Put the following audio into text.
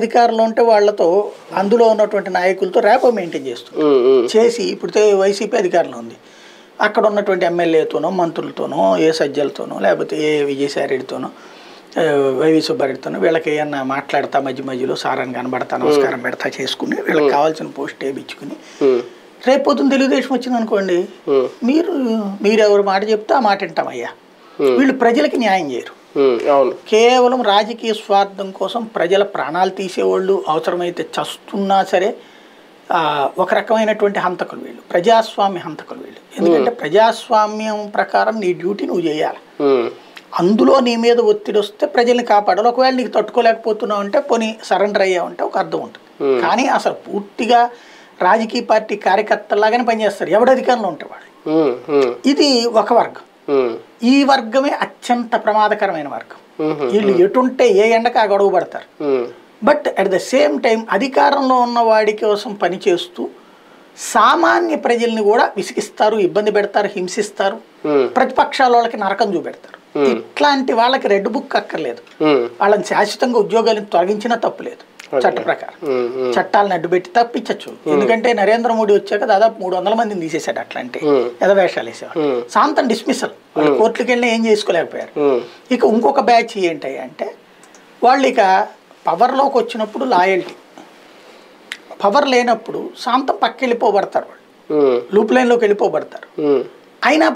అధికారంలో ఉంటే వాళ్ళతో అందులో ఉన్నటువంటి నాయకులతో ర్యాపో మెయింటైన్ చేసి ఇప్పుడు వైసీపీ అధికారంలో ఉంది, అక్కడ ఉన్నటువంటి ఎమ్మెల్యేతోనో మంత్రులతోనో ఏ సజ్జలతోనో లేకపోతే ఏ విజయసాయిరెడ్డితోనో వైవి సుబ్బారెడ్డితోనో వీళ్ళకి ఏమన్నా మాట్లాడతా మధ్యలో సారాన్ని కనబడతా నమస్కారం పెడతా చేసుకుని వీళ్ళకి కావాల్సిన పోస్ట్ వేయించుకుని రేపు పొద్దున్న తెలుగుదేశం వచ్చింది అనుకోండి, మీరు ఎవరు మాట చెప్తే ఆ మాట వింటామయ్యా. వీళ్ళు ప్రజలకి న్యాయం చేయరు, కేవలం రాజకీయ స్వార్థం కోసం ప్రజల ప్రాణాలు తీసేవాళ్ళు, అవసరమైతే చస్తున్నా సరే ఒక రకమైనటువంటి హంతకులు వీళ్ళు, ప్రజాస్వామ్య హంతకులు వీళ్ళు. ఎందుకంటే ప్రజాస్వామ్యం ప్రకారం నీ డ్యూటీ నువ్వు చేయాలి, అందులో నీ మీద ఒత్తిడి వస్తే ప్రజల్ని కాపాడాలి. ఒకవేళ నీకు తట్టుకోలేకపోతున్నావు అంటే పోనీ సరెండర్ అయ్యావంటే ఒక అర్థం ఉంటుంది. కానీ అసలు పూర్తిగా రాజకీయ పార్టీ కార్యకర్తలాగానే పనిచేస్తారు ఎవడు అధికారంలో ఉంటేవాడు. ఇది ఒక వర్గం. ఈ వర్గమే అత్యంత ప్రమాదకరమైన వర్గం. వీళ్ళు ఎటుంటే ఏ ఎండకు ఆ గొడవ పడతారు. But at the same time అధికారంలో ఉన్న వాడి కోసం పనిచేస్తూ సామాన్య ప్రజల్ని కూడా విసిగిస్తారు, ఇబ్బంది పెడతారు, హింసిస్తారు, ప్రతిపక్షాల వాళ్ళకి నరకం చూపెడతారు. ఇట్లాంటి వాళ్ళకి రెడ్ బుక్ అక్కర్లేదు, వాళ్ళని శాశ్వతంగా ఉద్యోగాలను తొలగించినా తప్పులేదు. చట్ట ప్రకారం చట్టాలను అడ్డుపెట్టి తప్పించచ్చు. ఎందుకంటే నరేంద్ర మోడీ వచ్చాక దాదాపు 300 మందిని తీసేశాడు అట్లాంటి ఎదవేషాలు వేసేవారు. శాంతం డిస్మిసల్, వాళ్ళు కోర్టుకి వెళ్ళినా ఏం చేసుకోలేకపోయారు. ఇక ఇంకొక బ్యాచ్ ఏంటి అంటే వాళ్ళు ఇక పవర్లోకి వచ్చినప్పుడు లాయల్టీ, పవర్ లేనప్పుడు శాంతం పక్క వెళ్ళిపోబడతారు, వాళ్ళు లూప్ లైన్లోకి వెళ్ళిపోబడతారు. అయినా